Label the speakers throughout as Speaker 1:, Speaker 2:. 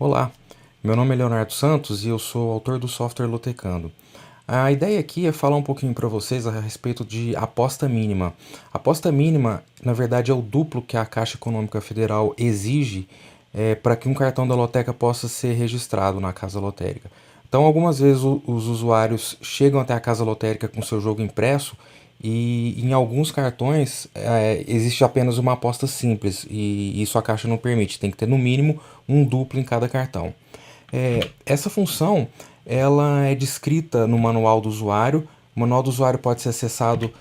Speaker 1: Olá, meu nome é Leonardo Santos e eu sou autor do software Lotecando. A ideia aqui é falar um pouquinho para vocês a respeito de aposta mínima. Aposta mínima, na verdade, é o duplo que a Caixa Econômica Federal exige para que um cartão da lotérica possa ser registrado na casa lotérica. Então, algumas vezes os usuários chegam até a casa lotérica com seu jogo impresso e em alguns cartões existe apenas uma aposta simples e isso a Caixa não permite, tem que ter no mínimo um duplo em cada cartão. Essa função ela é descrita no manual do usuário. O manual do usuário pode ser acessado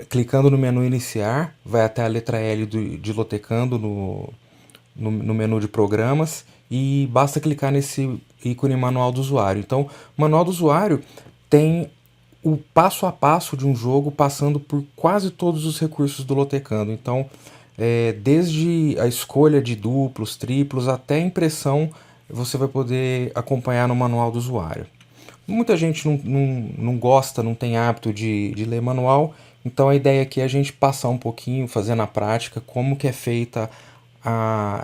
Speaker 1: clicando no menu iniciar, vai até a letra L de Lotecando no menu de programas e basta clicar nesse ícone manual do usuário. Então, o manual do usuário tem o passo a passo de um jogo passando por quase todos os recursos do Lotecando. Então, desde a escolha de duplos, triplos, até a impressão, você vai poder acompanhar no manual do usuário. Muita gente não gosta, não tem hábito de ler manual, então a ideia aqui é a gente passar um pouquinho, fazer na prática como que é feita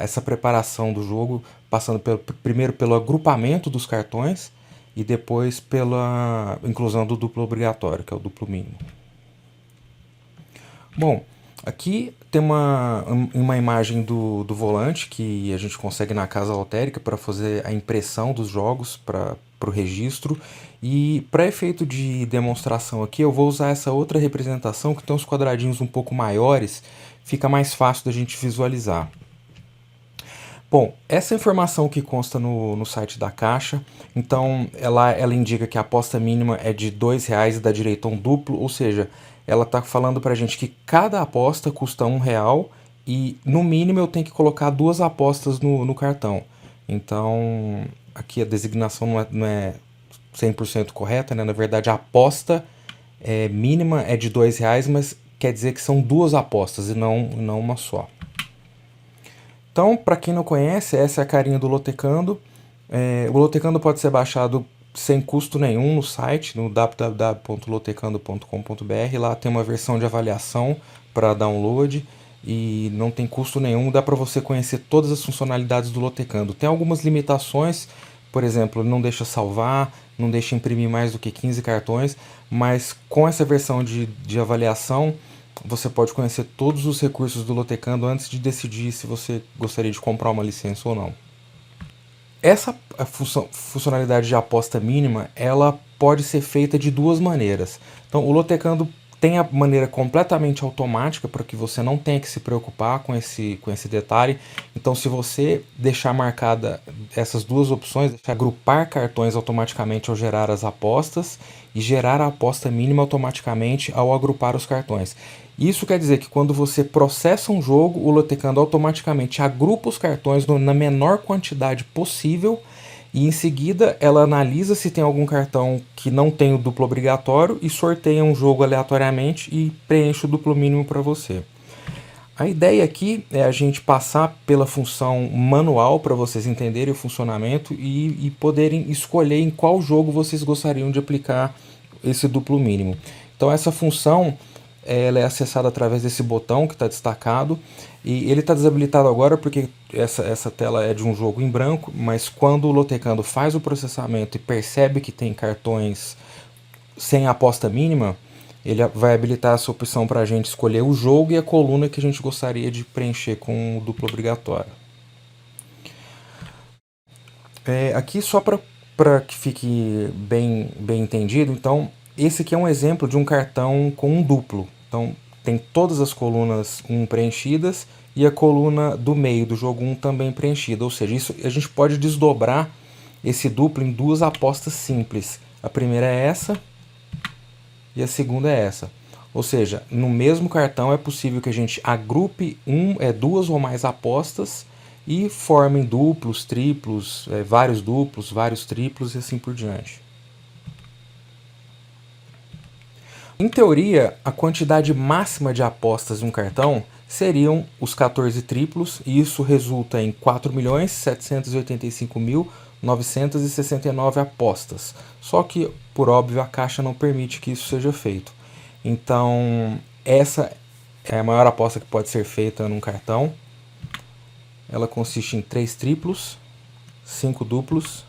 Speaker 1: essa preparação do jogo, passando primeiro pelo agrupamento dos cartões e depois pela inclusão do duplo obrigatório, que é o duplo mínimo. Bom, aqui tem uma imagem do volante que a gente consegue na casa lotérica para fazer a impressão dos jogos para o registro. E para efeito de demonstração aqui, eu vou usar essa outra representação que tem uns quadradinhos um pouco maiores, fica mais fácil da gente visualizar. Bom, essa informação que consta no site da Caixa, então ela indica que a aposta mínima é de R$ 2 e dá direito a um duplo, ou seja, ela está falando para a gente que cada aposta custa R$ 1 e no mínimo eu tenho que colocar duas apostas no cartão. Então aqui a designação não é 100% correta, né? Na verdade a aposta mínima é de R$ 2, mas quer dizer que são duas apostas e não uma só. Então, para quem não conhece, essa é a carinha do Lotecando. O Lotecando pode ser baixado sem custo nenhum no site, no www.lotecando.com.br. Lá tem uma versão de avaliação para download e não tem custo nenhum. Dá para você conhecer todas as funcionalidades do Lotecando. Tem algumas limitações, por exemplo, não deixa salvar, não deixa imprimir mais do que 15 cartões, mas com essa versão de avaliação você pode conhecer todos os recursos do Lotecando antes de decidir se você gostaria de comprar uma licença ou não. Essa funcionalidade de aposta mínima, ela pode ser feita de duas maneiras. Então, o Lotecando tem a maneira completamente automática para que você não tenha que se preocupar com esse detalhe. Então, se você deixar marcada essas duas opções, deixar agrupar cartões automaticamente ao gerar as apostas e gerar a aposta mínima automaticamente ao agrupar os cartões. Isso quer dizer que quando você processa um jogo, o Lotecando automaticamente agrupa os cartões na menor quantidade possível e em seguida ela analisa se tem algum cartão que não tem o duplo obrigatório e sorteia um jogo aleatoriamente e preenche o duplo mínimo para você. A ideia aqui é a gente passar pela função manual para vocês entenderem o funcionamento e poderem escolher em qual jogo vocês gostariam de aplicar esse duplo mínimo. Então essa função ela é acessada através desse botão que está destacado e ele está desabilitado agora porque essa tela é de um jogo em branco, mas quando o Lotecando faz o processamento e percebe que tem cartões sem aposta mínima, ele vai habilitar essa opção para a gente escolher o jogo e a coluna que a gente gostaria de preencher com o duplo obrigatório. Aqui só para que fique bem entendido, então esse aqui é um exemplo de um cartão com um duplo. Então tem todas as colunas 1 preenchidas e a coluna do meio do jogo 1 também preenchida. Ou seja, isso a gente pode desdobrar esse duplo em duas apostas simples. A primeira é essa e a segunda é essa. Ou seja, no mesmo cartão é possível que a gente agrupe duas ou mais apostas e formem duplos, triplos, vários duplos, vários triplos e assim por diante. Em teoria, a quantidade máxima de apostas em um cartão seriam os 14 triplos, e isso resulta em 4.785.969 apostas. Só que, por óbvio, a Caixa não permite que isso seja feito. Então, essa é a maior aposta que pode ser feita num cartão. Ela consiste em 3 triplos, 5 duplos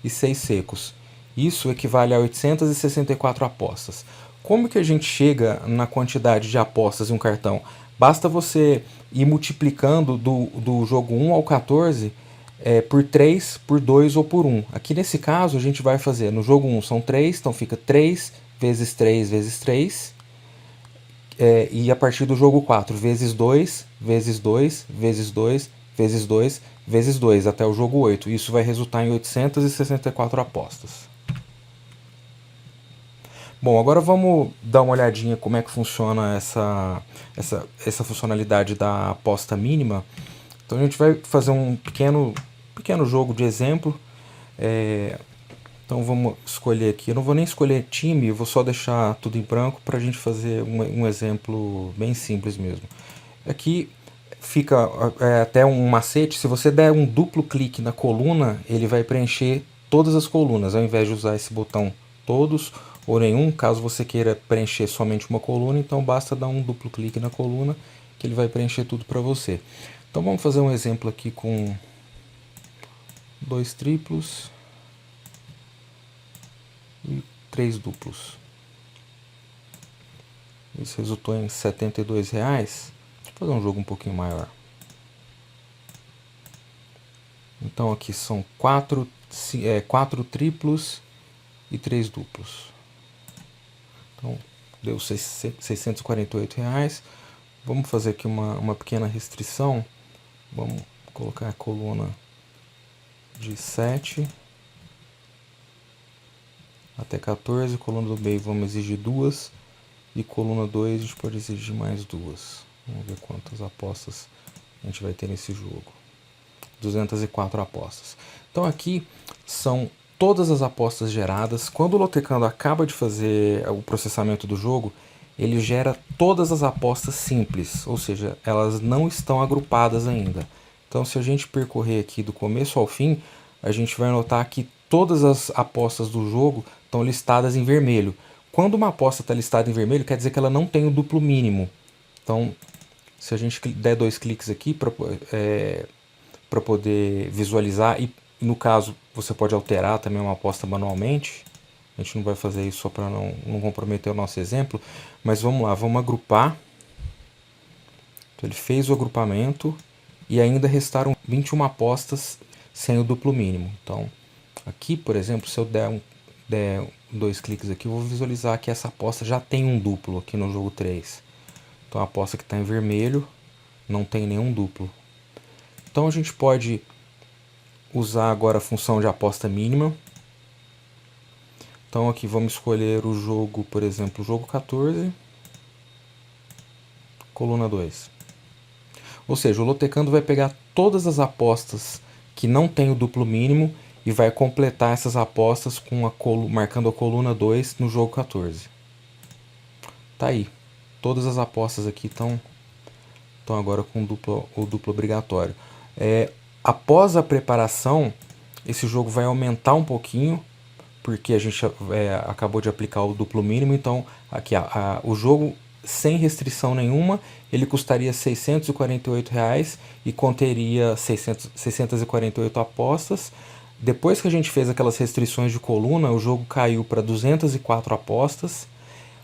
Speaker 1: e 6 secos. Isso equivale a 864 apostas. Como que a gente chega na quantidade de apostas em um cartão? Basta você ir multiplicando do jogo 1 ao 14 por 3, por 2 ou por 1. Aqui nesse caso a gente vai fazer, no jogo 1 são 3, então fica 3 vezes 3 vezes 3. E a partir do jogo 4, vezes 2, vezes 2, vezes 2, vezes 2, vezes 2, até o jogo 8. Isso vai resultar em 864 apostas. Bom, agora vamos dar uma olhadinha como é que funciona essa funcionalidade da aposta mínima. Então a gente vai fazer um pequeno jogo de exemplo. Então vamos escolher aqui, eu não vou nem escolher time, eu vou só deixar tudo em branco para a gente fazer um exemplo bem simples mesmo. Aqui fica até um macete, se você der um duplo clique na coluna, ele vai preencher todas as colunas, ao invés de usar esse botão todos ou nenhum. Caso você queira preencher somente uma coluna, então basta dar um duplo clique na coluna que ele vai preencher tudo para você. Então vamos fazer um exemplo aqui com 2 triplos e 3 duplos. Isso resultou em R$72. Deixa eu fazer um jogo um pouquinho maior. Então aqui são 4 triplos e 3 duplos. Então deu R$648. Vamos fazer aqui uma pequena restrição. Vamos colocar a coluna de 7 até 14, coluna do meio vamos exigir 2 e coluna 2 a gente pode exigir mais 2. Vamos ver quantas apostas a gente vai ter nesse jogo. 204 apostas. Então aqui são todas as apostas geradas. Quando o Lotecando acaba de fazer o processamento do jogo, ele gera todas as apostas simples, ou seja, elas não estão agrupadas ainda. Então se a gente percorrer aqui do começo ao fim, a gente vai notar que todas as apostas do jogo estão listadas em vermelho. Quando uma aposta está listada em vermelho, quer dizer que ela não tem o duplo mínimo. Então, se a gente der 2 cliques aqui para poder visualizar, e no caso você pode alterar também uma aposta manualmente, a gente não vai fazer isso só para não comprometer o nosso exemplo, mas vamos lá, vamos agrupar. Então ele fez o agrupamento e ainda restaram 21 apostas sem o duplo mínimo. Então aqui, por exemplo, se eu der 2 cliques aqui, eu vou visualizar que essa aposta já tem um duplo aqui no jogo 3. Então a aposta que está em vermelho não tem nenhum duplo. Então a gente pode usar agora a função de aposta mínima. Então aqui vamos escolher o jogo, por exemplo, o jogo 14, coluna 2. Ou seja, o Lotecando vai pegar todas as apostas que não tem o duplo mínimo e vai completar essas apostas marcando a coluna 2 no jogo 14. Tá aí. Todas as apostas aqui estão agora com o duplo obrigatório. Após a preparação, esse jogo vai aumentar um pouquinho, porque a gente acabou de aplicar o duplo mínimo. Então aqui o jogo sem restrição nenhuma, ele custaria R$648 e conteria 648 apostas. Depois que a gente fez aquelas restrições de coluna, o jogo caiu para 204 apostas,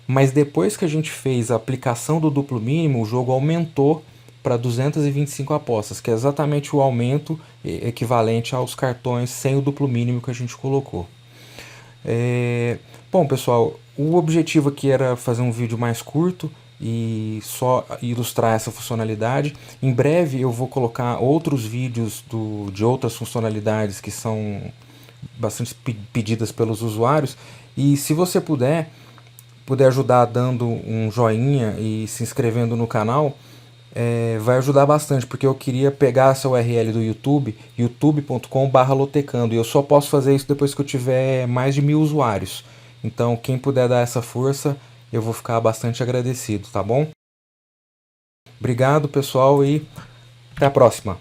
Speaker 1: mas depois que a gente fez a aplicação do duplo mínimo, o jogo aumentou para 225 apostas, que é exatamente o aumento equivalente aos cartões sem o duplo mínimo que a gente colocou. Bom, pessoal, o objetivo aqui era fazer um vídeo mais curto e só ilustrar essa funcionalidade. Em breve eu vou colocar outros vídeos de outras funcionalidades que são bastante pedidas pelos usuários, e se você puder ajudar dando um joinha e se inscrevendo no canal, vai ajudar bastante, porque eu queria pegar essa URL do YouTube, youtube.com/lotecando, e eu só posso fazer isso depois que eu tiver mais de 1000 usuários. Então quem puder dar essa força, eu vou ficar bastante agradecido, tá bom? Obrigado, pessoal, e até a próxima!